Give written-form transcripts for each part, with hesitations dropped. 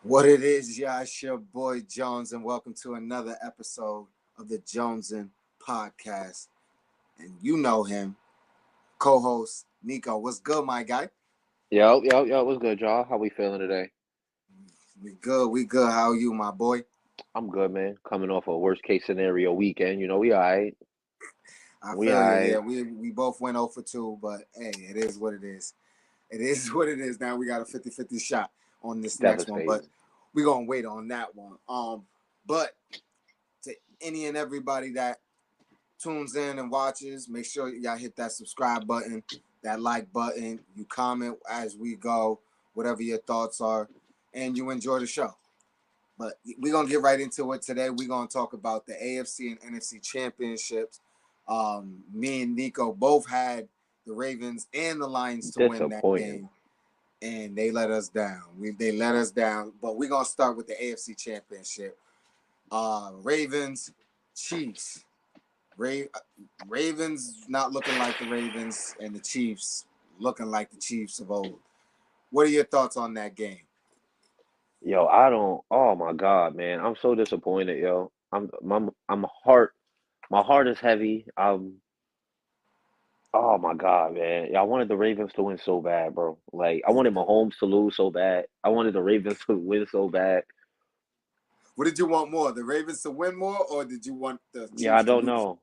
What it is, y'all, it's your boy Jones, and welcome to another episode of the Jonesin Podcast. And you know him, co-host Nico. What's good, my guy? Yo, what's good, y'all? How we feeling today? We good. How are you, my boy? I'm good, man. Coming off a worst case scenario weekend, we all right. I We feel all you. Yeah, right. we both went 0 for 2, but hey, it is what it is. It is what it is. Now we got a 50-50 shot on this next one, but Devastating. we're gonna wait on that one. But to any and everybody that tunes in and watches, make sure y'all hit that subscribe button, that like button. You comment as we go, whatever your thoughts are, and you enjoy the show. But we're gonna get right into it today. We're gonna talk about the AFC and NFC championships. Me and Nico both had the Ravens and the Lions to win that Disappointing. game, and they let us down. They let us down. But we're gonna start with the AFC championship. Ravens, Chiefs. Ra- Ravens not looking like the Ravens, and the Chiefs looking like the Chiefs of old. What are your thoughts on that game? Yo, I don't. Oh my God, man, I'm so disappointed, yo. I'm heart. My heart is heavy. Oh my God, man. Yeah, I wanted the Ravens to win so bad, bro. Like, I wanted Mahomes to lose so bad. I wanted the Ravens to win so bad. What did you want more, the Ravens to win more, or did you want the Yeah, I Chiefs to don't lose? know.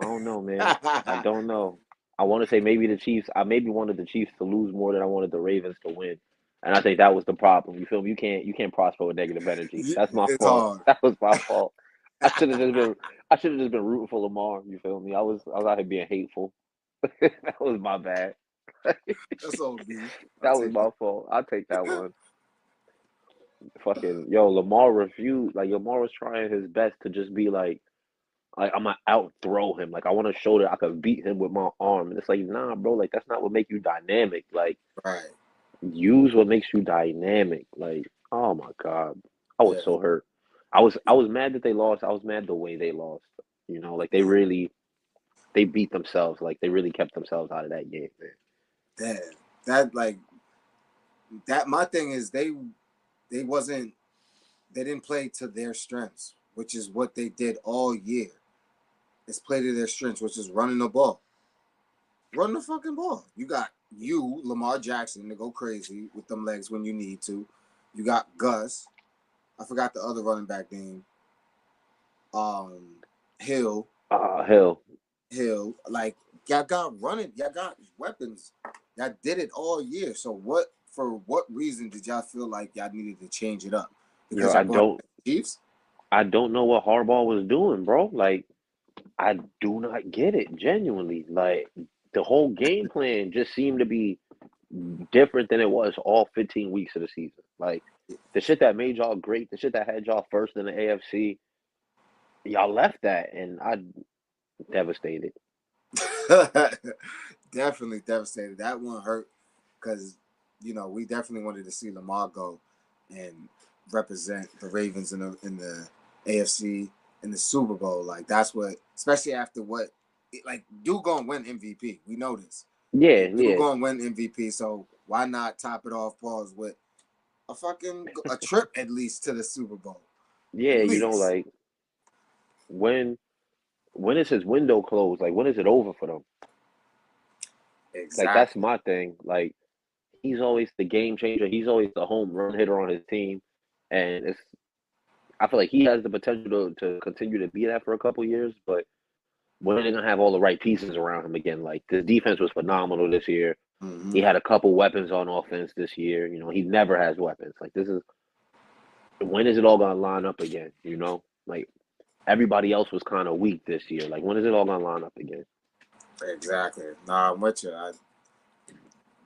I don't know, man. I don't know. I want to say maybe the Chiefs. I maybe wanted the Chiefs to lose more than I wanted the Ravens to win, and I think that was the problem. You feel me? You can't prosper with negative energy. That's my It's fault. hard. That was my fault. I should have just been. I should have just been rooting for Lamar. You feel me? I was out here being hateful. That was my bad. That's all B. I'll That was take that. my fault. I'll take that one. Fucking yo, Lamar refused. Like Lamar was trying his best to just be like I'm gonna out throw him. Like I want to show that I can beat him with my arm. And it's like, nah, bro. Like that's not what make you dynamic. Like Right. use what makes you dynamic. Like oh my god, I was Yeah. so hurt. I was mad that they lost. I was mad the way they lost. Like they beat themselves. Like they really kept themselves out of that game, man. Damn. That like that. My thing is they wasn't they didn't play to their strengths, which is what they did all year. It's play to their strengths, which is running the ball. Run the fucking ball. You got Lamar Jackson, to go crazy with them legs when you need to. You got Gus. I forgot the other running back name. Um, Hill. Hell, Hill. Like y'all got running. Y'all got weapons. Y'all did it all year. So what? For what reason did y'all feel like y'all needed to change it up? yo, Because y'all I going don't, to the Chiefs? I don't know what Harbaugh was doing, bro. Like I do not get it genuinely. Like the whole game plan just seemed to be different than it was all 15 weeks of the season. Like the shit that made y'all great, the shit that had y'all first in the AFC, y'all left that, and I devastated. Definitely devastated. That one hurt because we definitely wanted to see Lamar go and represent the Ravens in the AFC in the Super Bowl. Like that's what, especially after what, like dude gonna win MVP. We know this. Yeah, Dude yeah, gonna win MVP. So why not top it off? Pause with a trip at least to the Super Bowl, at yeah. least. Like when when is his window closed? Like when is it over for them? Like that's Exactly. my thing. Like he's always the game changer. He's always the home run hitter on his team, and I feel like he has the potential to continue to be that for a couple years. But when are they gonna have all the right pieces around him again? Like the defense was phenomenal this year. He Hmm. had a couple weapons on offense this year. He never has weapons. Like this is when is it all gonna line up again? Like everybody else was kind of weak this year. Like when is it all gonna line up again? Exactly. Nah, I'm with you.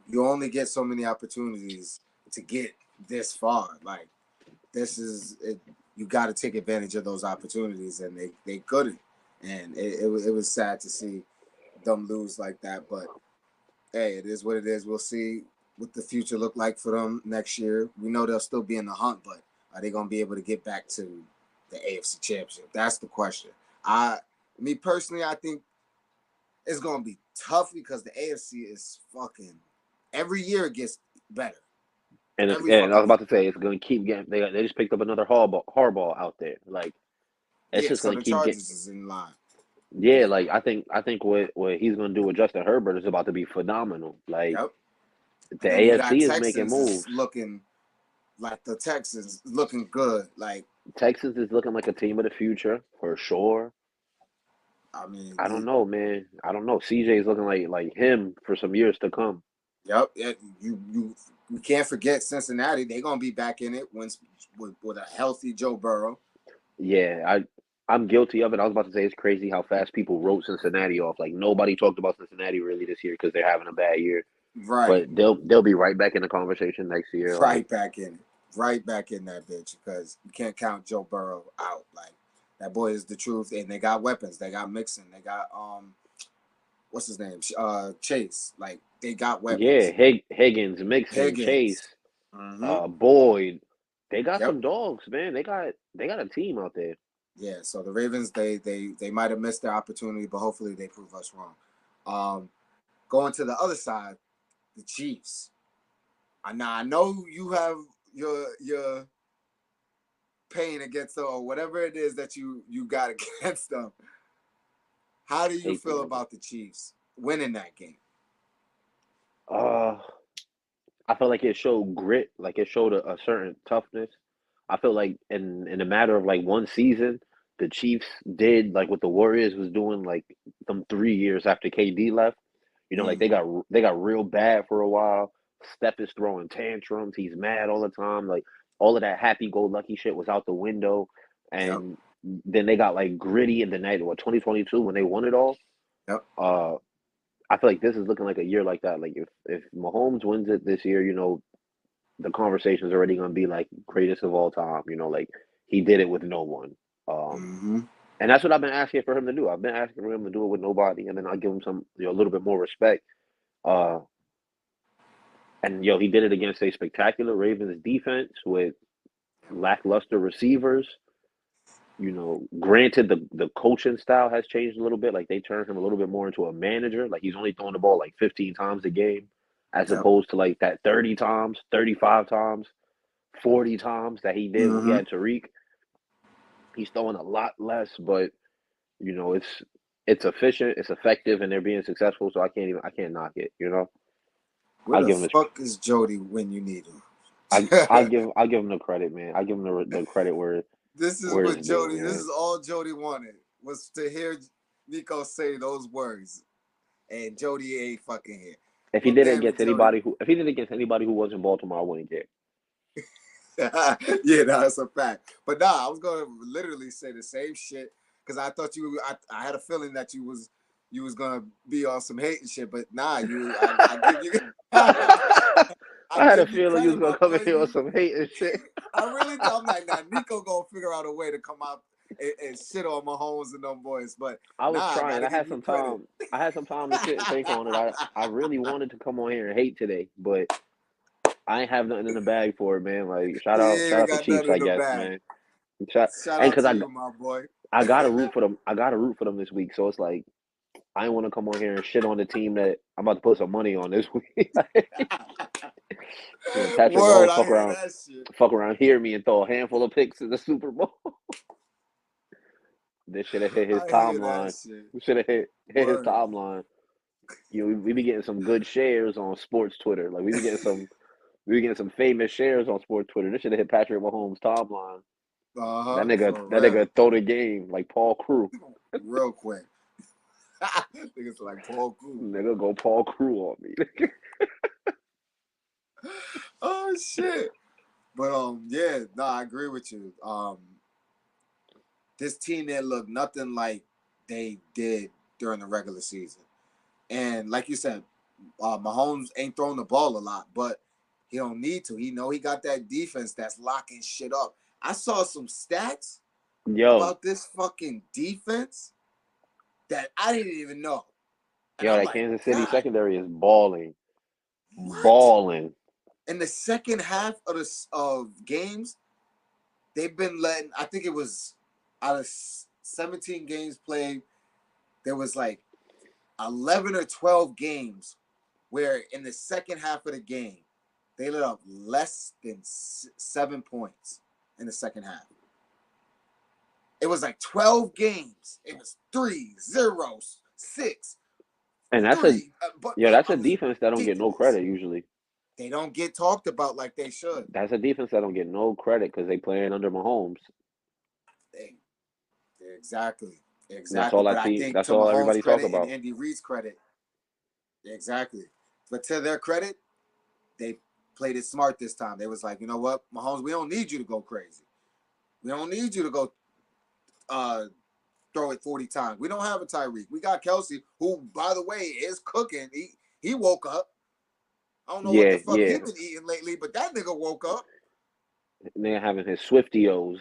You only get so many opportunities to get this far. Like this is it. You got to take advantage of those opportunities, and they couldn't. And it was sad to see them lose like that. But hey, it is what it is. We'll see what the future look like for them next year. We know they'll still be in the hunt, but are they going to be able to get back to the AFC Championship? That's the question. Me personally, I think it's going to be tough because the AFC is fucking every year it gets better. And every and I fucking was about game. to say it's going to keep getting. They just picked up another hardball out there. Like it's Yeah, just so going to the keep getting. Chargers is in line. Yeah, Yeah. like I think what he's going to do with Justin Herbert is about to be phenomenal. Like Yep. the And then you got AFC is making Texans is moves. looking like the Texans looking good. Like, Texas is looking like a team of the future for sure. I mean, I don't know, man. I don't know. CJ is looking like him for some years to come. yep. You can't forget Cincinnati. They're gonna be back in it once with a healthy Joe Burrow. Yeah, I'm guilty of it. I was about to say it's crazy how fast people wrote Cincinnati off. Like nobody talked about Cincinnati really this year because they're having a bad year. Right. But they'll be right back in the conversation next year. Right Like back in it. Right back in that bitch because you can't count Joe Burrow out. Like that boy is the truth, and they got weapons. They got Mixon. They got what's his name? Chase. Like they got yeah, weapons. Higgins, Mixon, Higgins. Chase, Mm-hmm. Boyd. They got Yep. some dogs, man. They got a team out there. Yeah. So the Ravens, they might have missed their opportunity, but hopefully they prove us wrong. Going to the other side, the Chiefs. Now I know you have your pain against them or whatever it is that you got against them. How do you Hate feel them niggas. about the Chiefs winning that game? Uh, I felt like it showed grit, like it showed a certain toughness. I feel like in a matter of like one season, the Chiefs did like what the Warriors was doing like them 3 years after KD left. You know, like Mm, they got real bad for a while. Steph is throwing tantrums. He's mad all the time. Like all of that happy-go-lucky shit was out the window. yep, And then they got like gritty in the night, what 2022 when they won it all. yep, Uh, I feel like this is looking like a year like that. Like if Mahomes wins it this year, the conversation's already gonna be like greatest of all time. Like he did it with no one. Um, mm-hmm, and that's what I've been asking for him to do. I've been asking for him to do it with nobody, and then I'll give him some, a little bit more respect. Uh, and he did it against a spectacular Ravens defense with lackluster receivers. Granted the coaching style has changed a little bit. Like they turned him a little bit more into a manager. Like he's only throwing the ball like 15 times a game, as yep, opposed to like that 30 times, 35 times, 40 times that he did when he mm-hmm. had Tariq. He's throwing a lot less, but it's efficient, it's effective, and they're being successful. So I can't knock it. Where I'll the give him his fuck is Jody when you need him? I'll give him the credit, man. I give him the credit This is where what it's due, Jody. This man. is all Jody wanted was to hear Nico say those words, and Jody ain't fucking here. If he Well, did it damn it, against Jody. anybody who wasn't Baltimore, I wouldn't care. Yeah, no, that's a fact. But nah, I was gonna literally say the same shit because I thought I had a feeling that you was gonna be on some hate and shit. But nah, I give you I I had a give you feeling you was credit, gonna my come in boy. here on some hate and shit. I really do. I'm like, nah, Nico gonna figure out a way to come out and shit on Mahomes and them boys. But I was nah, I trying. gotta give you credit. I had some time to sit and think on it. I really wanted to come on here and hate today, but I ain't have nothing in the bag for it, man. Like You shout ain't out the got Chiefs, nothing I in the guess, bag. man. Shout Shout and out because to you, my boy. I gotta root for them. I gotta root for them this week. So it's like I didn't want to come on here and shit on the team that I'm about to put some money on this week. Patrick Word, Mahomes I hear that shit. fuck around, hear me, and throw a handful of picks in the Super Bowl. This should have hit his I hear that timeline. shit. We should have hit his Word. timeline. We be getting some good shares on sports Twitter. Like we be getting some famous shares on sports Twitter. This should have hit Patrick Mahomes' timeline. Uh-huh, for That real. nigga throw the game like Paul Crew. Real quick. Niggas like Paul Cool. Nigga go Paul Crew on me. Oh shit. But yeah, no, I agree with you. This team didn't look nothing like they did during the regular season. And like you said, Mahomes ain't throwing the ball a lot, but he don't need to. He know he got that defense that's locking shit up. I saw some stats Yo, about this fucking defense that I didn't even know. And yo, I'm that like, Kansas City God, secondary is balling, what? balling. In the second half of games, they've been letting. I think it was out of 17 games played, there was like 11 or 12 games where in the second half of the game They let up less than 7 points in the second half. It was like 12 games. It was 3-0, 6, And that's a 3. But that's I a mean, defense that don't get no ridiculous. credit usually. They don't get talked about like they should. That's a defense that don't get no credit because they playing under Mahomes. They, exactly. And that's Exactly. all But that I team. think That's to all Mahomes' everybody talk credit and about. Andy Reid's credit, exactly. But to their credit, they played it smart this time. They was like, you know what, Mahomes, we don't need you to go crazy. We don't need you to go uh, throw it 40 times. We don't have a Tyreek. We got Kelsey, who, by the way, is cooking. He woke up. I don't know what the Yeah, fuck he yeah. been eating lately, but that nigga woke up. They're having his Swiftios.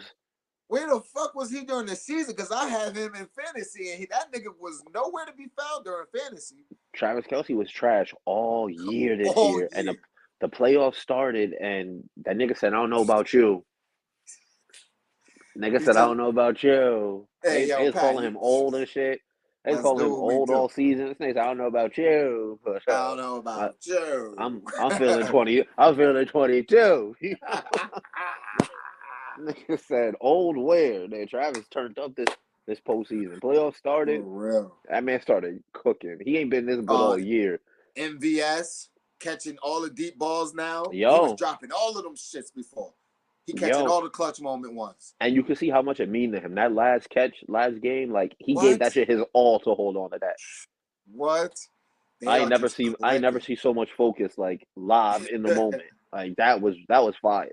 Where the fuck was he during the season? Because I have him in fantasy, and that nigga was nowhere to be found during fantasy Travis Kelsey was trash all year this all year, and year. the playoffs started, and that nigga said, "I don't know about you." Nigga He said, "I took, don't know about you." hey, yo, They was Pat, calling you, him old and shit. They was let's calling do him what we old do. all season. This nigga said, "I don't know about you." I don't know I, about you. I'm feeling 20. I'm feeling 22. Nigga said, "Old where?" Then Travis turned up this postseason. Playoffs For started. real. That man started cooking. He ain't been this good Uh, all year. MVS catching all the deep balls now. He was Yo, dropping all of them shits before. He catching yo, all the clutch moment ones. and you can see how much it mean to him. That last catch, last game, like he gave that What? shit his all to hold on to that. What? They are just I ain't never clicking. see so much focus like live in the moment. Like that was fire.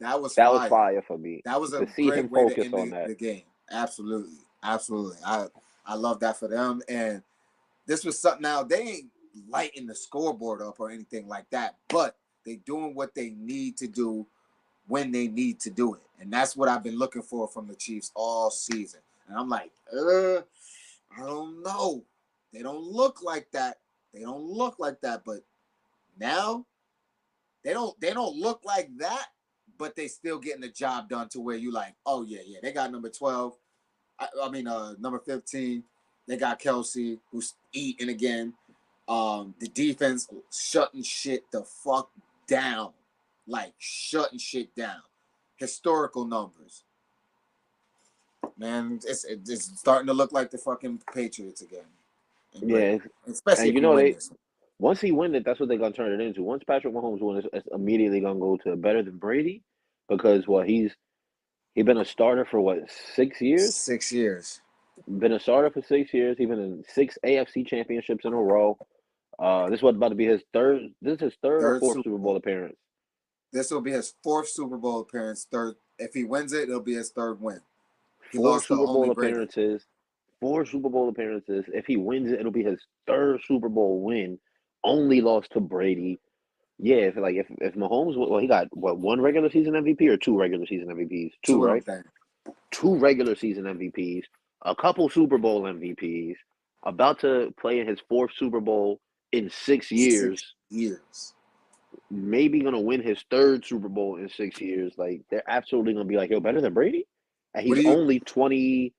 That was That was fire. fire for me That was a to see great him way to focus end on that. the game. Absolutely. Absolutely. I love that for them. And this was something now they ain't lighting the scoreboard up or anything like that, but they doing what they need to do when they need to do it. And that's what I've been looking for from the Chiefs all season. And I'm like, I don't know. They don't look like that. They don't look like that. But now they don't look like that, but they still getting the job done to where you like, oh yeah, yeah. They got number 12. I mean number 15. They got Kelsey, who's eating again. The defense shutting shit the fuck down. Like shutting shit down. Historical numbers. Man, it's starting to look like the fucking Patriots again. And Brady. Yeah, Especially and if he win this. once he win it, that's what they're gonna turn it into. Once Patrick Mahomes wins, it's immediately gonna go to better than Brady because he been a starter for what 6 years? 6 years. Been a starter for 6 years. He's been in six AFC championships in a row. This was about to be his third. This is his third or Third fourth Super Super Bowl Bowl. appearance. This will be his fourth Super Bowl appearance. Third, if he wins it, it'll be his third win. He Four lost to Super only Bowl Brady. appearances. Four Super Bowl appearances. If he wins it, it'll be his third Super Bowl win. Only lost to Brady. Yeah, if Mahomes, well, he got what, one regular season MVP or two regular season MVPs? Two, Two of them right? things. Two regular season MVPs, a couple Super Bowl MVPs, about to play in his fourth Super Bowl in 6 years. 6 years. Maybe gonna win his third Super Bowl in 6 years. Like they're absolutely gonna be like, yo, better than Brady? And What he's do you only 20.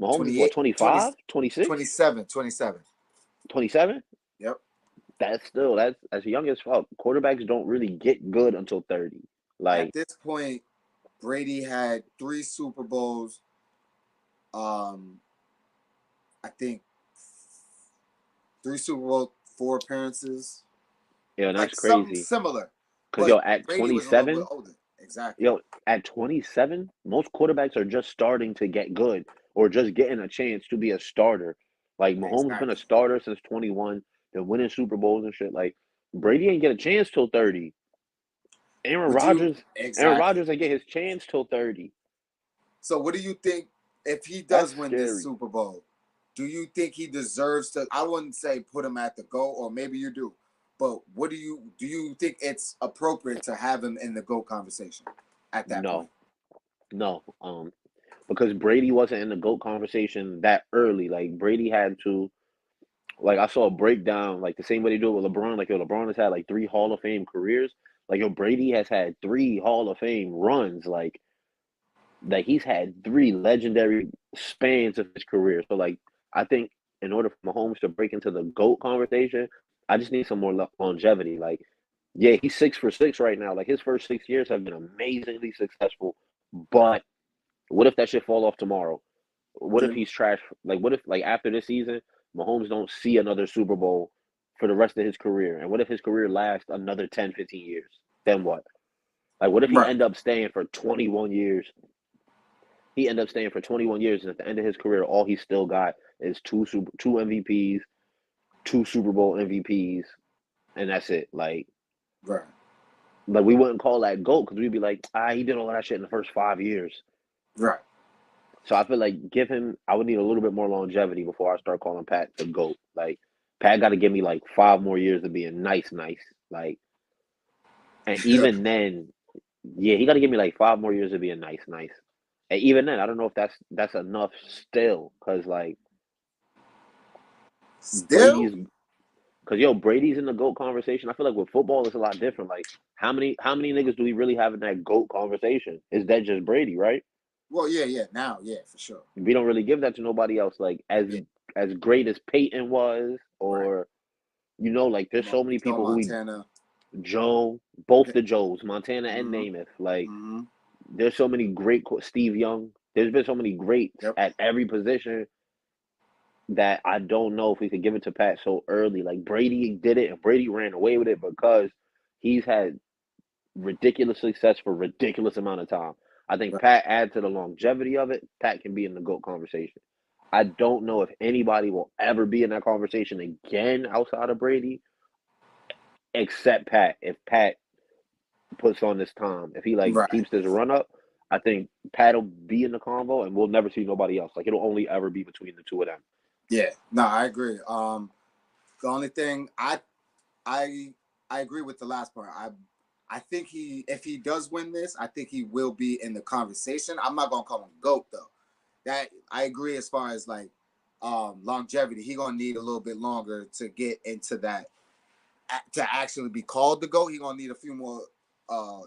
Mahomes is what, 28, 20, 25, 26, 27, 27. 27? Yep. That's young as fuck. Quarterbacks don't really get good until 30. At Like, this point, Brady had 3 Super Bowls. I think 3 Super Bowl, 4 appearances. yo, Like that's something crazy. similar. Cause But yo, at Brady was a little bit 27, older. Exactly. yo, at 27, most quarterbacks are just starting to get good or just getting a chance to be a starter. Like Mahomes been a Exactly. starter since 21, been winning Super Bowls and shit. Like Brady ain't get a chance till 30. Aaron Would you Rodgers, Aaron exactly? Rodgers ain't get his chance till 30. So what do you think if he That's does win this scary. Super Bowl? Do you think he deserves to? I wouldn't say put him at the GOAT, or maybe you do. But what do you think it's appropriate to have him in the GOAT conversation at that point? No, no. Because Brady wasn't in the GOAT conversation that early. Like Brady had to like I saw a breakdown, like the same way they do it with LeBron. Like yo, LeBron has had like three Hall of Fame careers. Like yo, Brady has had three Hall of Fame runs. Like he's had three legendary spans of his career. So like I think in order for Mahomes to break into the GOAT conversation, I just need some more longevity. Like Yeah, he's 6 for 6 right now. Like his first 6 years have been amazingly successful. But what if that shit fall off tomorrow? What if Then he's trash? Like what if like after this season, Mahomes don't see another Super Bowl for the rest of his career? And what if his career lasts another 10, 15 years? Then what? Like what if he right, end up staying for 21 years? He end up staying for 21 years, and at the end of his career, all he still got is two MVPs, two Super Bowl MVPs, and that's it. right, Like we wouldn't call that GOAT because we'd be like, he did all that shit in the first 5 years. right. So I feel like give him. I would need a little bit more longevity before I start calling Pat the GOAT. Like Pat got to give me like 5 more years of being nice, nice. Like, and even then, yeah, he got to give me like 5 more years of being nice, nice. And even then, I don't know if that's enough still, because like Still, Brady's, because yo, Brady's in the GOAT conversation. I feel like with football, it's a lot different. Like how many niggas do we really have in that GOAT conversation? Is that just Brady, right? well, yeah, yeah. Now, yeah, for sure. We don't really give that to nobody else. Like Yeah, as great as Peyton was, right. or like there's so many Joe people who Montana. Joe, both Yeah. the Joes, Montana and Mm-hmm. Namath. Like Mm-hmm. there's so many great Steve Young. There's been so many greats Yep. at every position that I don't know if we could give it to Pat so early. Like Brady did it and Brady ran away with it because he's had ridiculous success for ridiculous amount of time. I think Right. Pat adds to the longevity of it. Pat can be in the GOAT conversation. I don't know if anybody will ever be in that conversation again outside of Brady, except Pat. If Pat puts on this time, if he like Right. keeps this run up, I think Pat will be in the convo, and we'll never see nobody else. Like it'll only ever be between the two of them. Yeah. No, I agree. The only thing I I agree with the last part. I think if he does win this, I think he will be in the conversation. I'm not gonna call him GOAT though. That I agree as far as like longevity. He gonna need a little bit longer to get into that to actually be called the GOAT. He gonna need a few more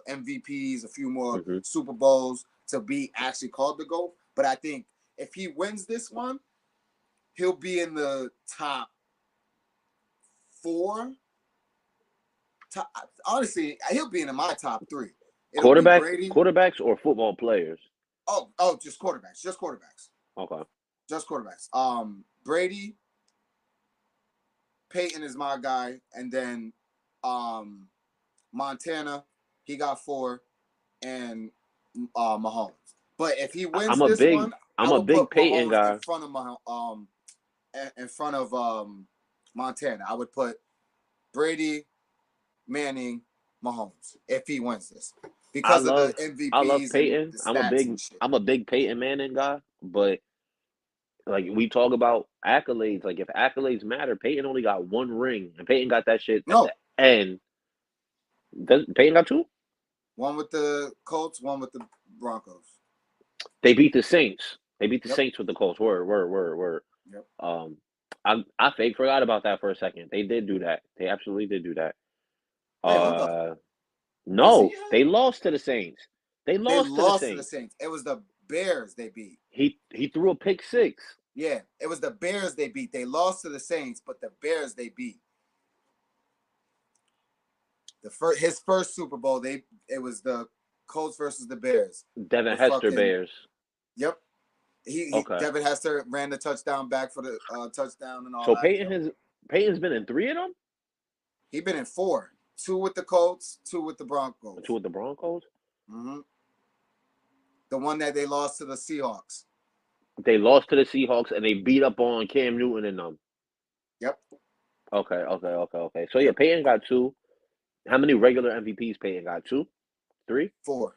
MVPs, a few more Hmm. Super Bowls to be actually called the GOAT. But I think if he wins this one, he'll be in the top four. Top, honestly, he'll be in my top three. It'll be Brady. Quarterbacks, or football players. Oh, just quarterbacks. Just quarterbacks. Okay. Just quarterbacks. Brady, Peyton is my guy, and then Montana, he got four, and Mahomes. But if he wins I'm a this big one, I I'm a will big put Peyton Mahomes guy. in front of Montana. I would put Brady, Manning, Mahomes if he wins this I because of the love I love MVPs and Peyton. the stats and shit. I'm a big Peyton Manning guy, but like we talk about accolades, like if accolades matter, Peyton only got one ring, and Peyton got that shit at the No, end. Does Peyton got two? one with the Colts, one with the Broncos. They beat the Saints. They beat the Yep, Saints with the Colts. Word. yep. Um, I fake forgot about that for a second. They did do that. They absolutely did do that. Wait, hold up. Uh, Does he no, have? they lost to the Saints. They They lost to the lost to the Saints. Saints. It was the Bears they beat. He threw a pick six. Yeah, it was the Bears they beat. They lost to the Saints, but the Bears they beat. His first Super Bowl, it was the Colts versus the Bears. Devin With Hester fucking Bears. yep. He Okay. Devin Hester ran the touchdown back for the touchdown and all So that. Yep. Peyton's been in three of them. He been in four. Two with the Colts, two with the Two Broncos. with the Broncos. Mm-hmm. The one that they lost to the Seahawks. They lost to the Seahawks and they beat up on Cam Newton and them. Yep. Okay. So yeah, Yep. Peyton got two. How many regular MVPs Peyton got? Two, three, Four.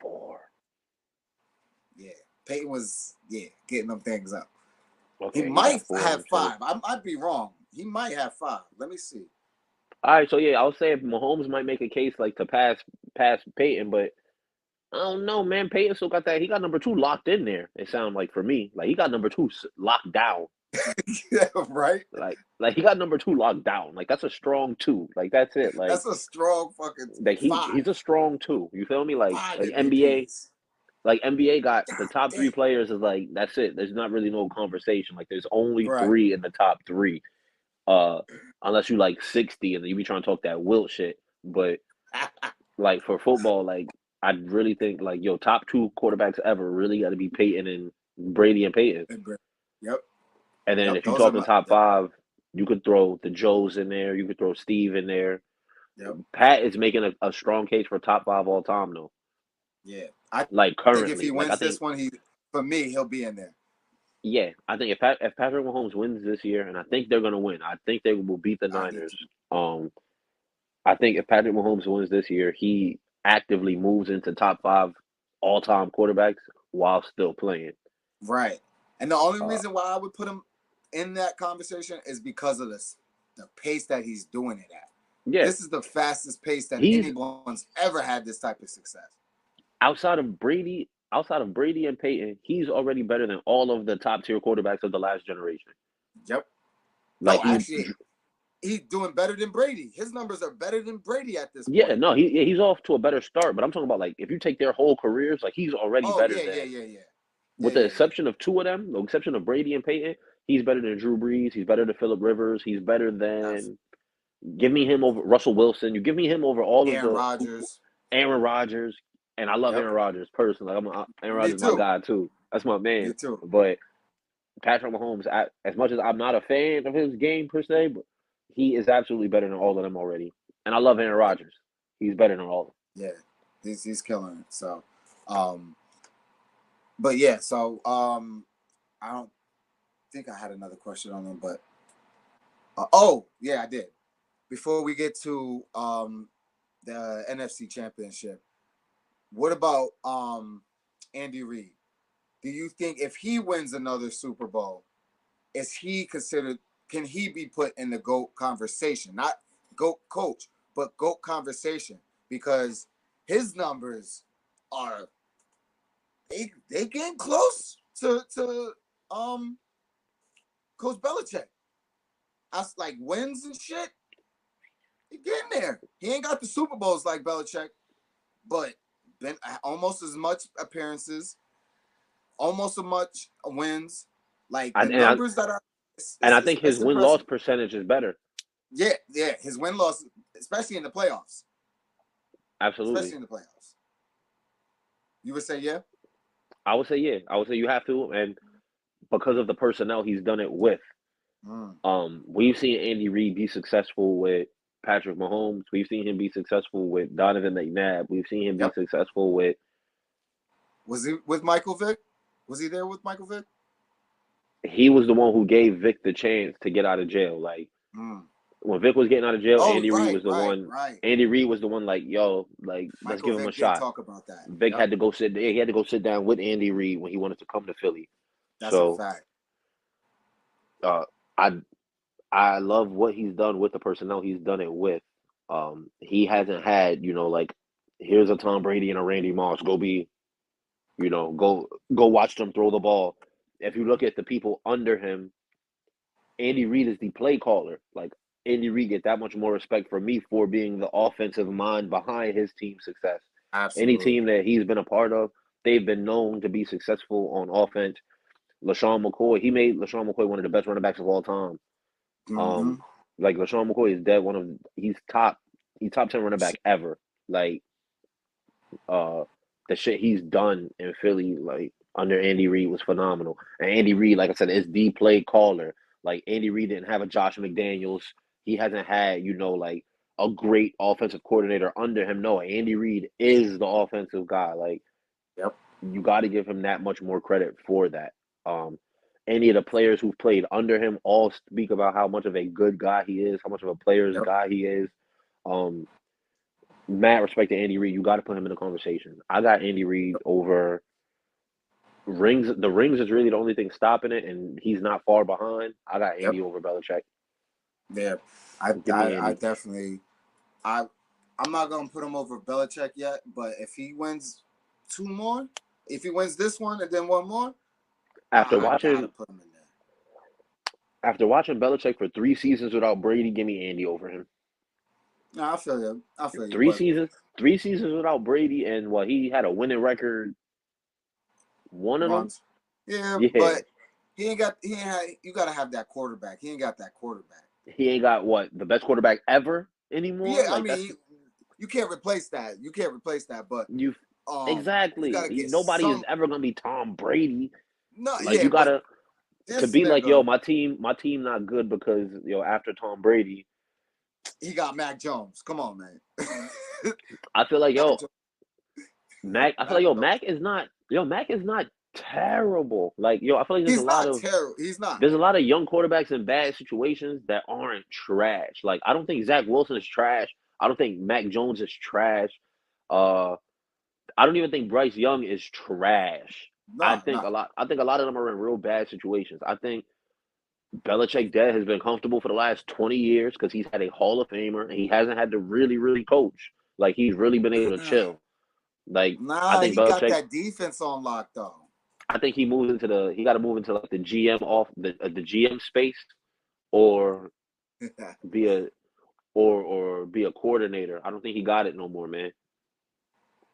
four. Yeah. Peyton was getting them things up. He Okay, he might got four of have them too. five. I'd be wrong. He might have five. Let me see. All right, so yeah, I'll say Mahomes might make a case like to pass Peyton, but I don't know, man. Peyton still got that. He got number two locked in there. It sounds like for me, like he got number two locked down. Yeah, right? Like he got number two locked down. Like that's a strong two. Like that's it. That's a strong fucking Like five. he's a strong two. You feel me? Five Like NBA. MVPs. Like NBA got the God top three damn. players is like that's it. There's not really no conversation. Like there's only Right. three in the top three. Uh, unless you like 60 and then you be trying to talk that wilt shit. But like for football, like I really think like yo, top two quarterbacks ever really got to be Peyton and Brady and Peyton. Yep. And then Yep. if you're Those are talking my. top Yep. five, you could throw the Joes in there. You could throw Steve in there. Yep. Pat is making a strong case for top five all time though. Yeah. I Like think if he currently, like I wins this think one, for me, he'll be in there. yeah, I think if Patrick Mahomes wins this year, and I think they're gonna win, I think they will beat the I do Niners. too. Um, I think if Patrick Mahomes wins this year, he actively moves into top five all time quarterbacks while still playing. Right. And the only Uh, reason why I would put him in that conversation is because of the pace that he's doing it at. yeah, This is the fastest pace that he's anyone's ever had this type of success. outside of Brady and Peyton, he's already better than all of the top tier quarterbacks of the last generation. Yep. Like No, he, actually, he's doing better than Brady. His numbers are better than Brady at this yeah, point. no, he's off to a better start. But I'm talking about like if you take their whole careers, like he's already Oh better yeah, yeah, than, yeah, yeah, yeah, with the yeah, yeah. exception of two of them, the exception of Brady and Peyton, he's better than Drew Brees. He's better than Phillip Rivers. He's better That's than, give me him over Russell Wilson. You give me him over all of Aaron the Rodgers. Aaron Rodgers, and I love Yep. Aaron Rodgers personally. Aaron Me Rodgers is my too. guy too. That's my Me man. too. But Patrick Mahomes, as much as I'm not a fan of his game per se, but he is absolutely better than all of them already. And I love Aaron Yep. Rodgers. He's better than all of them. Yeah. He's killing it. So, um, but yeah. So, I don't think I had another question on him, but oh yeah, I did. Before we get to the NFC Championship, what about Andy Reid? Do you think if he wins another Super Bowl, is he considered? Can he be put in the GOAT conversation? Not GOAT coach, but GOAT conversation, because his numbers are they getting close to Coach Belichick. Us like wins and shit. He getting there. He ain't got the Super Bowls like Belichick, but been almost as much appearances, almost as much wins. Like I, the and I numbers that are, and I think his it's win loss impressive. percentage is better. Yeah, yeah. His win loss, especially in the playoffs, especially Absolutely. in the playoffs. You would say yeah. I would say yeah. I would say you have to, and because of the personnel he's done it with. Mm. We've seen Andy Reid be successful with Patrick Mahomes. We've seen him be successful with Donovan McNabb. We've seen him be Yep. successful with. Was he with Michael Vick? Was he there with Michael Vick? He was the one who gave Vic the chance to get out of jail. Like Mm. when Vic was getting out of jail, Oh, right, right, right. Andy Reid was the one. Like yo, like let's Michael give him a Vick did shot. talk about that. Vic Yep, had to go sit. He had to go sit down with Andy Reid when he wanted to come to Philly. that's a So fact. uh, I I love what he's done with the personnel he's done it with. He hasn't had, like here's a Tom Brady and a Randy Moss. Go be, go watch them throw the ball. If you look at the people under him, Andy Reid is the play caller. Like Andy Reid get that much more respect from me for being the offensive mind behind his team's success. Any team Absolutely. that he's been a part of, they've been known to be successful on offense. LaShawn McCoy, he made LaShawn McCoy one of the best running backs of all time. Mm-hmm. Um, like LaShawn McCoy is dead he's top 10 running back ever. Like uh the shit he's done in Philly, like under Andy Reid was phenomenal. And Andy Reid, like I said, is the play caller. Like Andy Reid didn't have a Josh McDaniels. He hasn't had, like a great offensive coordinator under him. No, Andy Reid is the offensive guy. Like Yep. you got to give him that much more credit for that. Um, any of the players who've played under him all speak about how much of a good guy he is, how much of a player's Yep. guy he is. Um, mad respect to Andy Reid. You got to put him in the conversation. I got Andy Reid over rings. The rings is really the only thing stopping it, and he's not far behind. I got Yep. Andy over Belichick. Yeah. I, Give me I, I Andy. definitely, I, I'm not gonna put him over Belichick yet, but if he wins two more, if he wins this one and then one more, After I gotta watching put him in there. after watching Belichick for 3 seasons without Brady, give me Andy over him. No, I feel you. I feel you. Three But seasons, 3 seasons without Brady, and what he had a winning record. One of them, once, yeah, yeah. but he ain't got. He ain't had, you gotta have that quarterback. He ain't got that quarterback. He ain't got what the best quarterback ever Yeah, anymore. I Like that's mean, you can't replace that. You can't replace that. But you you exactly. gotta get Nobody is some. ever gonna be Tom Brady. No, Like yeah, you but gotta to this be like, yo, nigga, my team not good because after Tom Brady, he got Mac Jones. Come on, man. I feel like Mac, Mac. I feel Mac like Jones. Mac is not terrible. Like I feel like He's not terrible. He's not. there's a lot of young quarterbacks in bad situations that aren't trash. Like I don't think Zach Wilson is trash. I don't think Mac Jones is trash. Uh, I don't even think Bryce Young is trash. No, no. I think a lot of them are in real bad situations. I think Belichick dad has been comfortable for the last 20 years because he's had a Hall of Famer and he hasn't had to really, really coach. Like he's really been able to chill. Like I Nah, think he got Belichick, that defense on lock though. I think he got to move into like the GM off the GM space or be a or be a coordinator. I don't think he got it no more, man.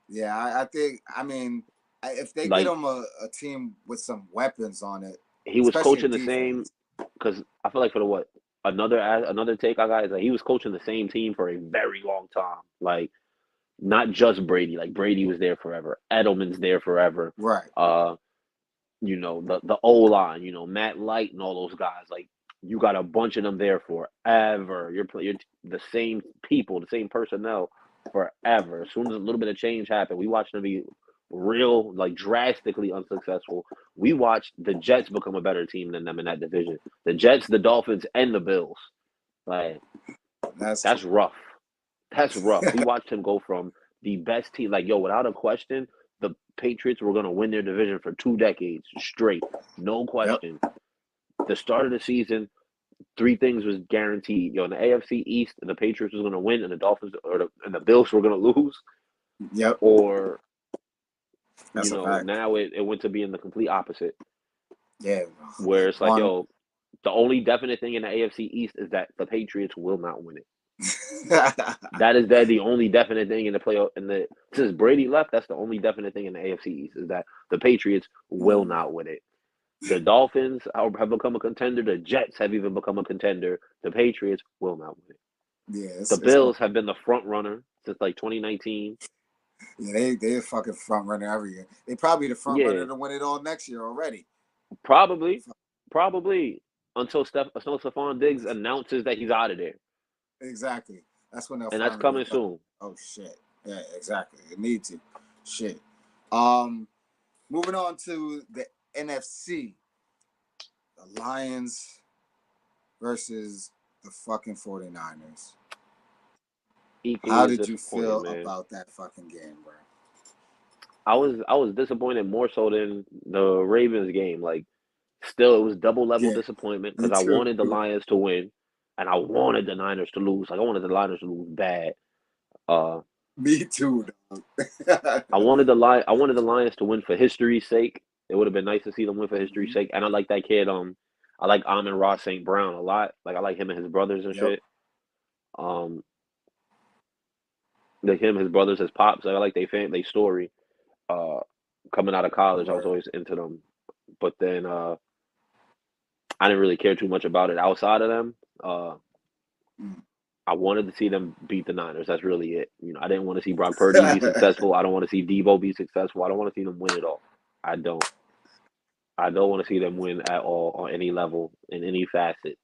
Yeah, I think. I mean, if they get Like him a team with some weapons on it, he was especially in coaching the same defense. because I feel like for the what another take I got is that he was coaching the same team for a very long time. Like not just Brady. Like Brady was there forever. Edelman's there forever. Right. Uh, the O line. Matt Light and all those guys. Like you got a bunch of them there forever. You're the same people, the same personnel forever. As soon as a little bit of change happened, we watched them be real, like drastically unsuccessful. We watched the Jets become a better team than them in that division. The Jets, the Dolphins, and the Bills. Like That's that's true. rough. That's rough. We watched him go from the best team, like without a question, the Patriots were gonna win their division for 2 decades straight, no Yep. question. The start of the season, three things was guaranteed. In the AFC East, the Patriots was gonna win, and the Dolphins and the Bills were gonna lose. Yep. Or That's a fact. now it went to being the complete opposite, Yeah. where Like it's like, one. the only definite thing in the AFC East is that the Patriots will not win it. That is the only definite thing in the playoff. Since Brady left, that's the only definite thing in the AFC East is that the Patriots will not win it. The Dolphins have become a contender. The Jets have even become a contender. The Patriots will not win it. Yeah, The it's going. Bills have been the front runner since like 2019. Yeah, they a fucking front runner every year. They probably the front runner Yeah, to win it all next year already. probably, probably until Stephon Diggs announces that he's out of there, Exactly. That's when they'll and that's finally coming wake up. soon. Oh shit. Yeah, exactly. It need to. Shit. Um, moving on to the NFC. The Lions versus the fucking 49ers. Equally How as did you disappointing, feel man. about that fucking game, bro? I was disappointed more so than the Ravens game. Like, still, it was double level Yeah, disappointment me because I too. wanted the Lions to win, and I wanted the Niners to lose. Like, I wanted the Niners to lose bad. Uh, Me too, dog. I wanted the Lions to win for history's sake. It would have been nice to see them win for history's Mhm. sake. And I like that kid. I like Amon Ross St. Brown a lot. Like I like him and his brothers and Yep. shit. Um, like him, his brothers, his pops. Like I like they story. Uh, Coming out of college, I was Word. always into them. But then I didn't really care too much about it outside of them. Uh, Mm. I wanted to see them beat the Niners. That's really it. I didn't want to see Brock Purdy be successful. I don't want to see Debo be successful. I don't want to see them win it all. I don't. I don't want to see them win at all on any level in any facet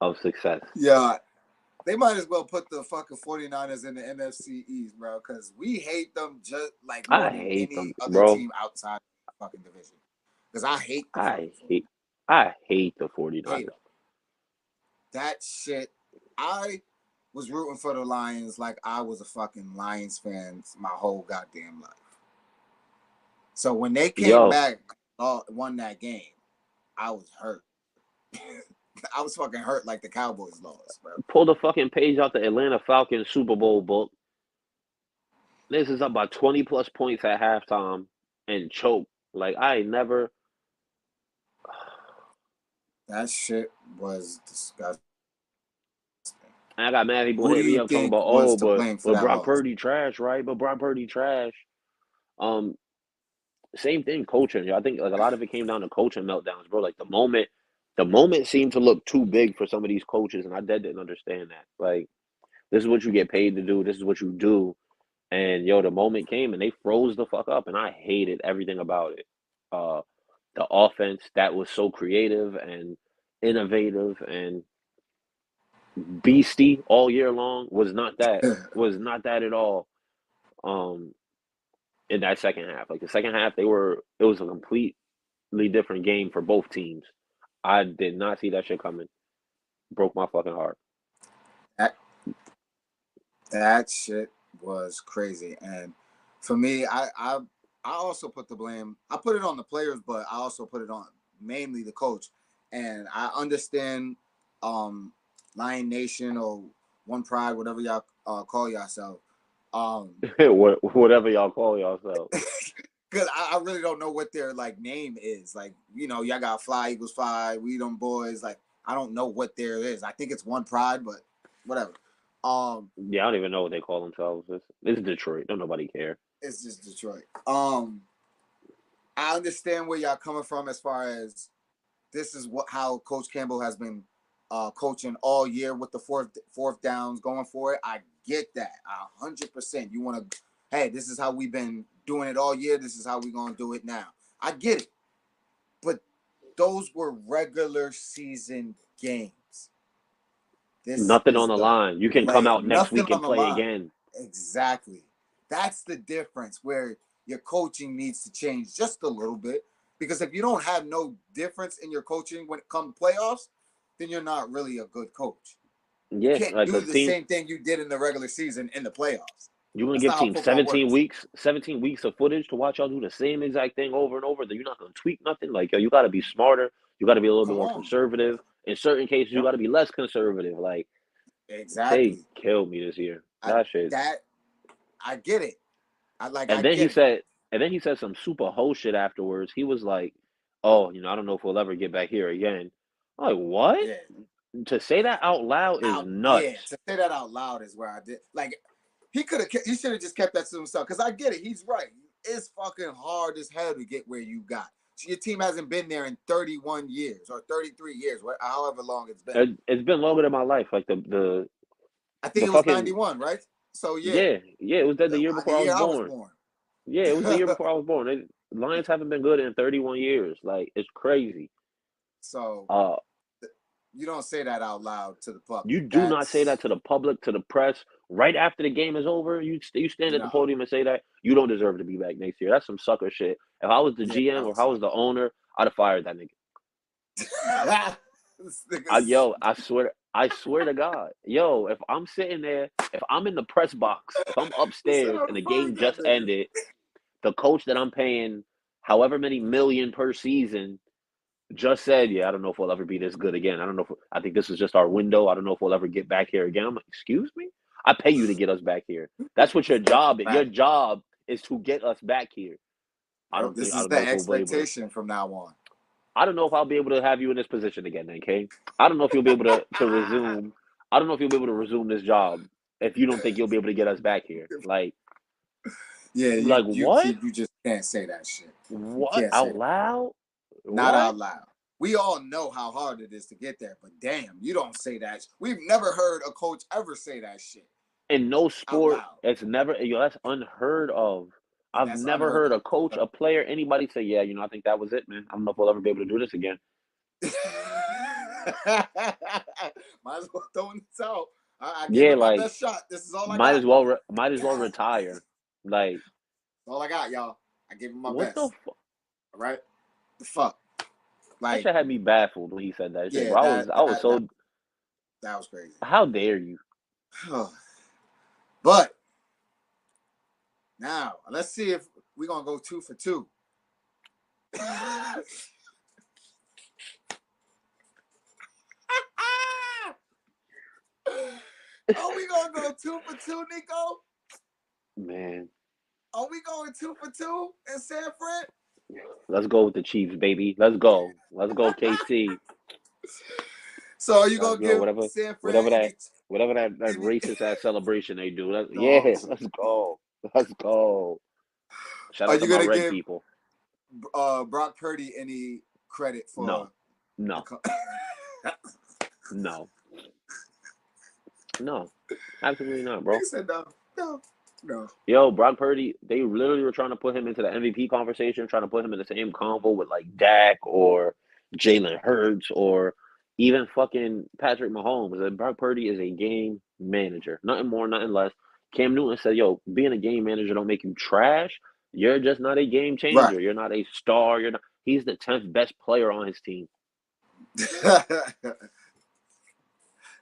of success. Yeah, they might as well put the fucking 49ers in the NFC East, bro, because we hate them just like more I than hate them, any other bro. team outside the fucking division. Because I hate the I fucking 49ers. hate I hate the Hate 49ers. them. That shit. I was rooting for the Lions like I was a fucking Lions fan my whole goddamn life. So when they came Yo, back, won that game, I was hurt. I was fucking hurt like the Cowboys lost, bro. pull the fucking page out the Atlanta Falcons Super Bowl book. This is up by 20 plus points at halftime and choke. Like I ain't never That shit was disgusting. I got mad people Who do hit me you up talking think about, was oh, to but blame for but that Brock loss? Purdy trash, right? But Brock Purdy trash. Um, Same thing, coaching. I think like a lot of it came down to coaching meltdowns, bro. Like the moment The moment seemed to look too big for some of these coaches, and I dead didn't understand that. Like, this is what you get paid to do. This is what you do. And yo, the moment came and they froze the fuck up, and I hated everything about it. Uh, the offense that was so creative and innovative and beastie all year long was not that. Was not that at all. Um, in that second half, like the second half, it was a completely different game for both teams. I did not see that shit coming. Broke my fucking heart. that that shit was crazy. And for me, I also put the blame. I put it on the players, but I also put it on mainly the coach. And I understand, um, Lion Nation or One Pride, whatever y'all call yourself. Um, Whatever y'all call yourself. because I really don't know what their like name is. Like, y'all got Fly Eagles Fly, We Them Boys. Like, I don't know what there is. I think it's One Pride, but whatever. Um, Yeah, I don't even know what they call themselves. It's Detroit. Don't nobody care. it's just Detroit. I understand where y'all coming from as far as this is how Coach Campbell has been coaching all year with the fourth downs going for it. I get that 100%. You want to, hey, this is how we've been doing it all year. This is how we're gonna do it now. I get it, but those were regular season games. This Nothing on is the the line. You can come out next nothing week on and the play line. again. Exactly. That's the difference where your coaching needs to change just a little bit. Because if you don't have no difference in your coaching when it comes to playoffs, then you're not really a good coach. You Yeah, can't like do a the team. same thing you did in the regular season in the playoffs. You want to That's give not how teams football works. 17 weeks of footage to watch y'all do the same exact thing over and over. That you're not gonna tweak nothing. Like yo, you got to be smarter. You got to be a little bit Come more on. conservative. In certain cases, you Yep. got to be less conservative. Like they Exactly. killed me this year. I That shit. that I get it. I And then he get it. said, and then he said some super hoe shit afterwards. He was like, "Oh, I don't know if we'll ever get back here again." I'm like, what? Yeah. To say that out loud is Yeah, nuts. to say that out loud is where I did like he should have just kept that to himself because I get it. He's right. It's fucking hard as hell to get where you got. So your team hasn't been there in 31 years or 33 years, however long it's been. It's been longer than my life. Like I think the it was fucking 91, right? So yeah, yeah. It was that the year the before I was year I was born. born. Yeah, it was the year before I was born. Lions haven't been good in 31 years. Like it's crazy. So Uh, you don't say that out loud to the you public. do not say that That's to the public, to the press, right after the game is over. You stand at the no. podium and say that you don't deserve to be back next year. That's some sucker shit. If I was the Yeah, GM that or if was I was the owner, I'd have fired that nigga. this nigga's I swear to God, yo, if I'm sitting there, if I'm in the press box, if I'm he said upstairs and I'm the fired game that just nigga. ended, the coach that I'm paying however many million per season just said, "Yeah, I don't know if we'll ever be this good again. I don't know if I think this is just our window. I don't know if we'll ever get back here again." I'm like, "Excuse me? I pay you to get us back here. That's what your job is. Your Right. job is to get us back here. Yo, this I is don't the know if we'll be able to. expectation from now on. I don't know if I'll be able to have you in this position again, okay? I don't know if you'll be able to resume. I don't know if you'll be able to resume this job if you don't think you'll be able to get us back here. Yeah, you What? keep you just can't say that shit. You What can't say out that. loud? Not What? out loud. We all know how hard it is to get there, but damn, you don't say that. We've never heard a coach ever say that shit In no out sport, loud, it's never that's unheard of. and I've that's never unheard heard a of. coach, a player, anybody say, "Yeah, I think that was it, man. I don't know if we'll ever be able to do this again." Might as well throw in the towel. I gave Yeah, it my like best shot. This is all I got. might as well retire. Like, All I got, y'all. I gave it my what the best. fuck? All right, the fuck. That Like, shit had me baffled when he said that shit, yeah, bro. that I was that that so. that was crazy. How dare you? But now let's see if we're gonna go 2 for 2. Are we gonna go 2 for 2, Nico? Man, Are we going 2 for 2 in San Fran? let's go with the Chiefs, baby. Let's go. Let's go, KC. So are you Let's gonna go. give San Fran Whatever that any racist ass celebration they do. dog Yeah, shit? let's go. Let's go. Shout Are out to you my gonna red give people. Brock Purdy any credit No, for? No, no, no, absolutely not, They bro. said no, no, no. Yo, Brock Purdy, they literally were trying to put him into the MVP conversation, trying to put him in the same convo with like Dak or Jalen Hurts or even fucking Patrick Mahomes. And Brock Purdy is a game manager, nothing more, nothing less. Cam Newton said, "Yo, being a game manager don't make you trash. You're just not a game Right. changer. You're not a star. You're not." He's the 10th best player on his team.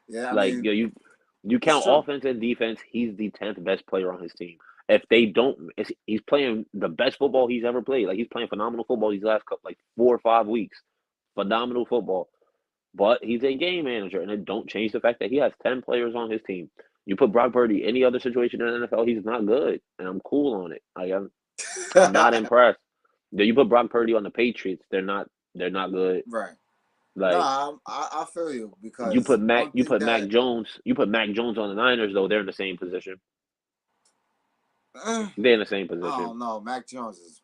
Yeah, I Like mean, yo, you it's count true. offense and defense. He's the 10th best player on his team. If they don't, he's playing the best football he's ever played. Like he's playing phenomenal football these last couple, like 4 or 5 weeks. Phenomenal football. But he's a game manager, and it don't change the fact that he has 10 players on his team. You put Brock Purdy any other situation in the NFL, he's not good, and I'm cool on it. Like I'm not impressed. You put Brock Purdy on the Patriots, they're not good. Right. No, Like I feel you you because put Mac one you thing put Mac that Jones you put Mac Jones on the Niners though, they're in the same position. I They're in the same position. don't know. Mac Jones is.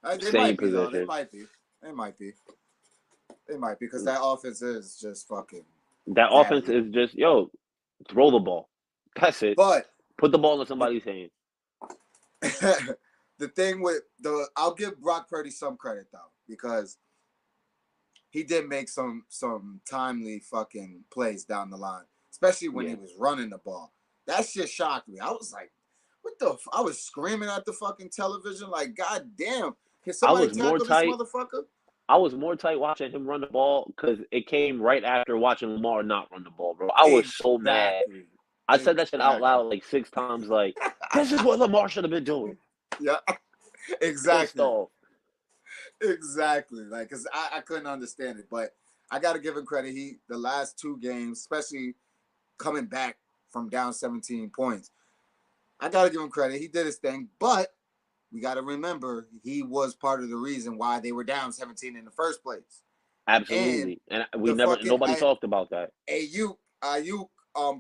They Same might be though. They position. might be. They might be. They might be because that offense is just fucking That offense deadly. is just throw the ball. That's it. But Put the ball in the somebody's hand. the thing with I'll give Brock Purdy some credit though because he did make some timely fucking plays down the line, especially when he Yeah. was running the ball. That shit shocked me. I was like, what the? I was screaming at the fucking television like, God damn, can I somebody was more tackle this tight. motherfucker? I was more tight watching him run the ball because it came right after watching Lamar not run the ball, bro. I was so mad. Exactly. I said that shit out Exactly. loud like 6 times. Like, this is what Lamar should have been doing. Yeah. Pissed Exactly. off. Exactly. Like, cause I couldn't understand it, but I got to give him credit. The last two games, especially coming back from down 17 points, I got to give him credit. He did his thing, but we got to remember he was part of the reason why they were down 17 in the first place. And Absolutely. And the fucking nobody talked about that. AU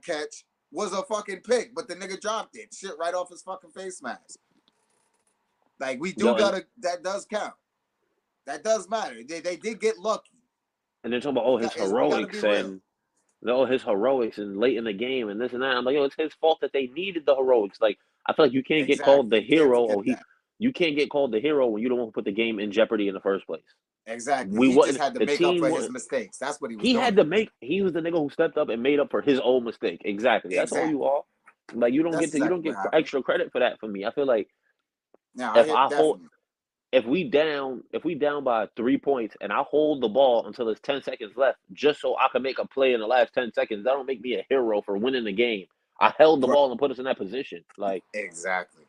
catch was a fucking pick, but the nigga dropped it. Shit right off his fucking face mask. Like we do Yo, and, gotta that does count. That does matter. They did get lucky. and they're talking about, oh, his We gotta be heroics real. and his heroics and late in the game and this and that. I'm like, yo, it's his fault that they needed the heroics. Like, I feel like you can't get called Exactly. the You can't hero. forget that. You can't get called the hero when you don't want to put the game in jeopardy in the first place. Exactly. We He just wasn't had to the make up team. for his mistakes. That's what he was He had doing. to make. He was the nigga who stepped up and made up for his own mistake. Exactly. That's all you Exactly. are. Like That's you don't exactly what get happened. extra credit for that for me. I feel like Now I if hit I hold definitely. if we down by 3 points and I hold the ball until there's 10 seconds left, just so I can make a play in the last 10 seconds, that don't make me a hero for winning the game. I held the Right. ball and put us in that position. Like, Exactly.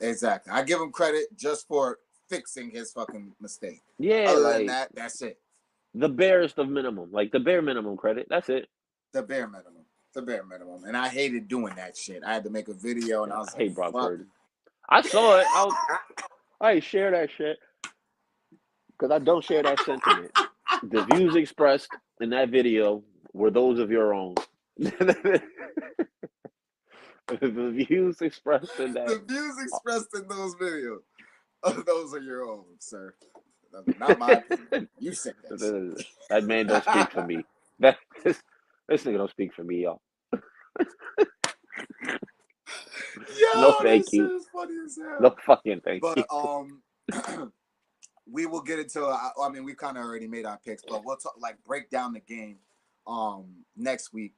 Exactly. I give him credit just for fixing his fucking mistake. yeah, Other than like that, that's it. the barest of minimum, like the bare minimum credit. That's it. The bare minimum. The bare minimum. And I hated doing that shit. I had to make a video and Yeah, I I was like, hate Brock fuck. Purdy. I saw it. I ain't share that shit because I don't share that sentiment. The views expressed in that video were those of your own. The views expressed in that. The views expressed in those videos, those are your own, sir. Not my opinion. You said that shit. That man don't speak for me. That this nigga don't speak for me, y'all. No, Yo, that thank shit you. is funny as No hell. fucking thank you. But we will get into. I mean, we kind of already made our picks, but we'll talk like break down the game next week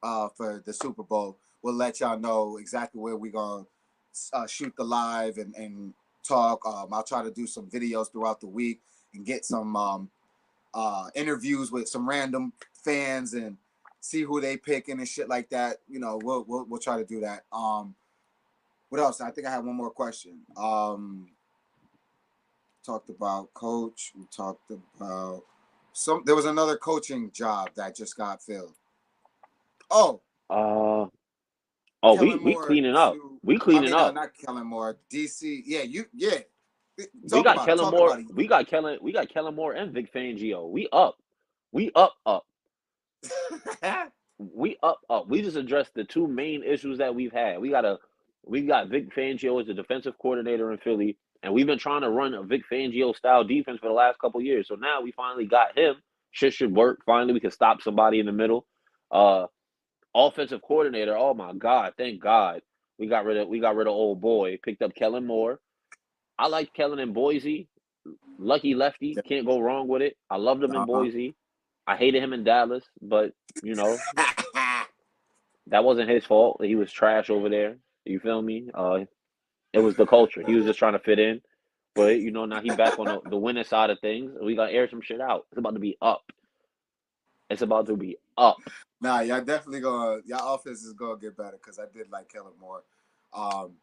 for the Super Bowl. We'll let y'all know exactly where we're gonna shoot the live and talk. I'll try to do some videos throughout the week and get some interviews with some random fans and see who they picking and shit like that. You know, we'll try to do that. What else? I think I have one more question. Talked about coach. We talked about there was another coaching job that just got filled. Oh, Uh oh, Kellen we Moore cleaning up. to. We I cleaning mean, up. not Kellen Moore. DC. Yeah. We Talk got about it. Kellen Talk Moore. about it. We got Kellen Moore and Vic Fangio. We up. We up. We up. We just addressed the two main issues that we've had. We got a We got Vic Fangio as the defensive coordinator in Philly, and we've been trying to run a Vic Fangio style defense for the last couple of years. So now we finally got him. Shit should work. Finally, we can stop somebody in the middle. Uh, Offensive coordinator. Oh my God! Thank God we got rid of old boy. Picked up Kellen Moore. I liked Kellen in Boise. Lucky lefty. Can't go wrong with it. I loved him in Uh-huh. Boise. I hated him in Dallas, but that wasn't his fault. He was trash over there. You feel me? It was the culture. He was just trying to fit in. But now he back on the winning side of things. We gotta air some shit out. It's about to be up. It's about to be up. Nah, y'all definitely y'all offense is gonna get better because I did like Kellen Moore. Um,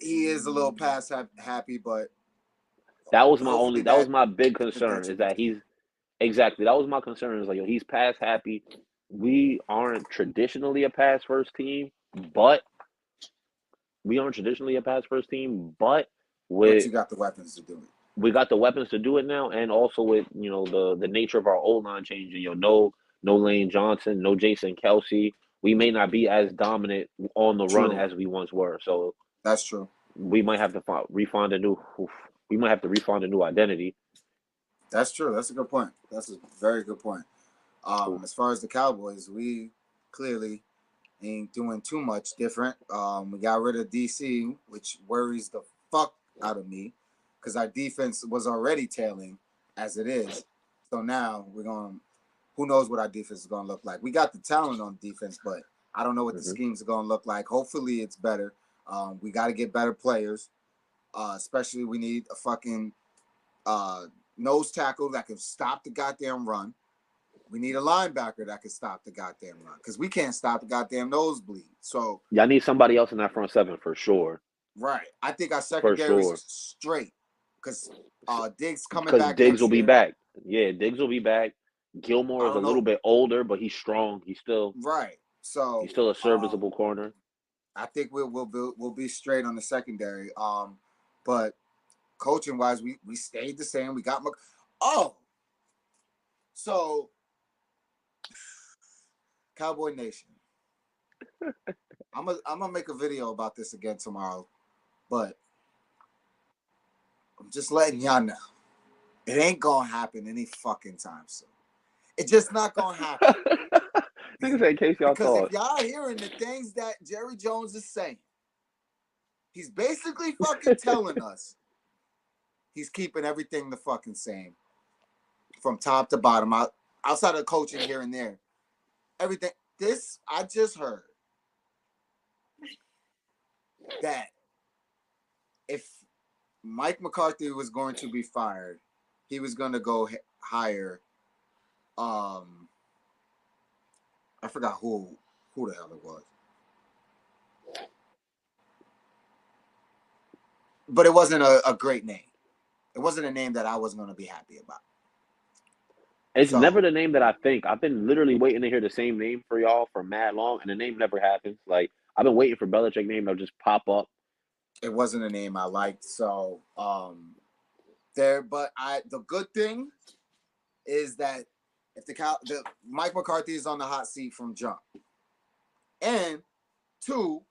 he is a little pass happy, but hopefully That was that my big concern is eventually that changes. exactly, that was my concern is like, yo, he's pass happy. We aren't traditionally a pass first team, but we aren't traditionally a pass first team, but But with you got the weapons to do it. we got the weapons to do it now, and also with the nature of our O line changing. No Lane Johnson, no Jason Kelsey. We may not be as dominant on the run True, as we once were. So that's true. we might have to refine a new. We might have to refine a new identity. That's true. That's a good point. That's a very good point. Oof. As far as the Cowboys, we clearly ain't doing too much different. We got rid of DC, which worries the fuck out of me because our defense was already tailing as it is. So now we're going. Who knows what our defense is going to look like? We got the talent on defense, but I don't know what the Mhm. schemes are going to look like. Hopefully, it's better. We got to get better players. Especially, we need a fucking uh, nose tackle that can stop the goddamn run. We need a linebacker that can stop the goddamn run because we can't stop the goddamn nosebleed. So, Y'all need somebody else in that front seven for sure. right, I think our For secondary's sure. straight because Diggs coming Because back Diggs will next be year. back. Yeah, Diggs will be back. Gilmore I is a don't little know. bit older, but he's strong. Right. He's So, still a serviceable corner. I think we'll be straight on the secondary. But coaching wise, we stayed the same. We got oh, so Cowboy Nation. I'm gonna make a video about this again tomorrow, but I'm just letting y'all know it ain't gonna happen any fucking time soon. It's just not gonna happen Nigga said, in case y'all because if thought. y'all hearing the things that Jerry Jones is saying, he's basically fucking telling us he's keeping everything the fucking same from top to bottom, outside of coaching here and there. Everything. This I just heard that if Mike McCarthy was going to be fired, he was going to go hire. I forgot who the hell it was, but it wasn't a great name. It wasn't a name that I was going to be happy about. It's never So the name that I think. I've been literally waiting to hear the same name for y'all for mad long, and the name never happens. Like, I've been waiting for Belichick name to just pop up. it wasn't a name I liked. So there, but the good thing is that if the Mike McCarthy is on the hot seat from jump, and two,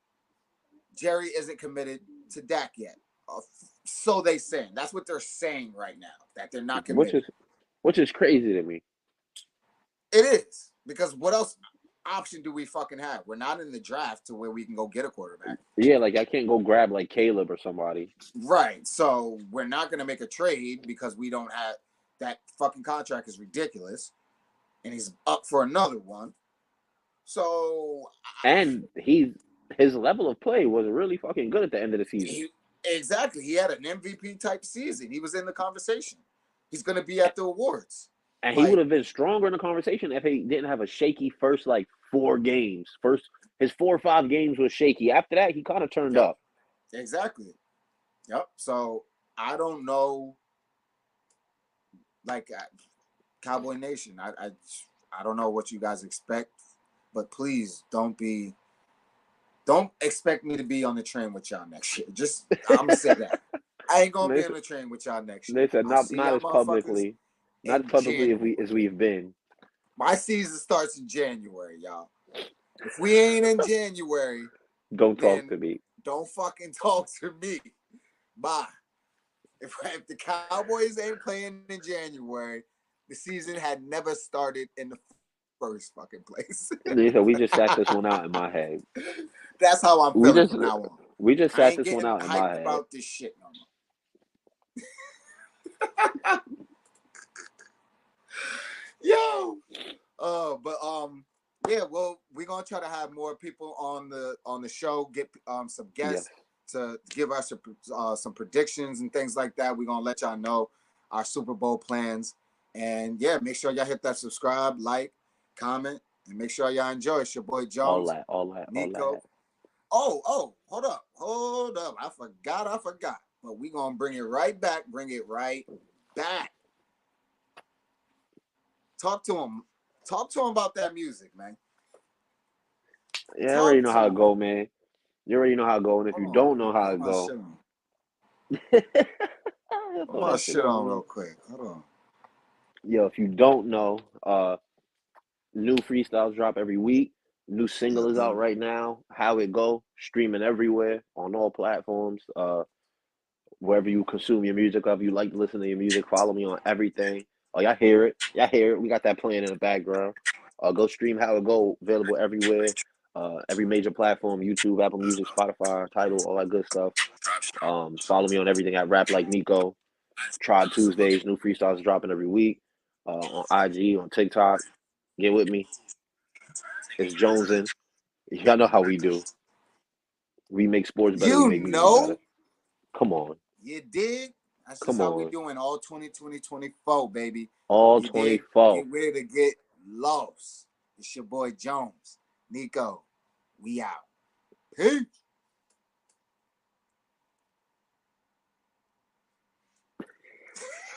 Jerry isn't committed to Dak yet. So they saying that's what they're saying right now, that they're not which committed. is which is crazy to me. It is because what else option do we fucking have? We're not in the draft to where we can go get a quarterback. Yeah, like I can't go grab like Caleb or somebody. Right. So we're not going to make a trade because we don't have that fucking contract is ridiculous, and he's up for another one. So And his level of play was really fucking good at the end of the season. exactly, he had an MVP type season. He was in the conversation. He's going to be at the awards. And he would Like have been stronger in the conversation if he didn't have a shaky first like 4 games. First his 4 or 5 games was shaky. After that, he kind of turned yep, up. exactly. Yep. So I don't know, like Cowboy Nation. I don't know what you guys expect, but please don't expect me to be on the train with y'all next year. Just I'm gonna say that I ain't gonna They, be on the train with y'all next year. they said I'll not see not y'all as motherfuckers publicly, not as in publicly as January. we've been. My season starts in January, y'all. If we ain't in January, Don't talk then to me. don't fucking talk to me. Bye. If the Cowboys ain't playing in January, the season had never started in the first fucking place. So we just sat this one out in my head. That's how I'm We feeling just from now on. we just I sat ain't this one getting out in my hyped head. about this shit no more. Yo. But yeah, well, we're gonna try to have more people on the show, get some Yes. guests to give us some predictions and things like that. We're gonna let y'all know our Super Bowl plans. And yeah, make sure y'all hit that subscribe, like, comment, and make sure y'all enjoy. It's your boy All Jones, that, all that, all Nico. that. Hold up. I forgot. But we gonna bring it right back. Bring it right back. Talk to him. Talk to him about that music, man. Yeah, I already Talk know to how it him. go, man. You already know how it go, and if Hold you on, don't know how put it my go, shit on. Put throw my that shit shit on, on man. real quick. Hold on. Yo, if you don't know, new freestyles drop every week. New single is out Mm-hmm. right now. How it go? Streaming everywhere on all platforms. Wherever you consume your music, wherever you like to listen to your music, follow me on everything. Oh, y'all hear it? Y'all hear it? We got that playing in the background. Go stream How It Go. Available everywhere. Every major platform: YouTube, Apple Music, Spotify, Tidal, all that good stuff. Follow me on everything at Rap Like Nico. Tribe Tuesdays, new freestyles dropping every week. On IG, on TikTok. Get with me. It's Jonesin. Y'all know how we do. We make sports better. We You make music better. know, Come on. you dig? That's just Come how we on. doing all 2024, baby. All You dig? 24. Get ready to get lost. It's your boy Jones. Nico, we out. Peace.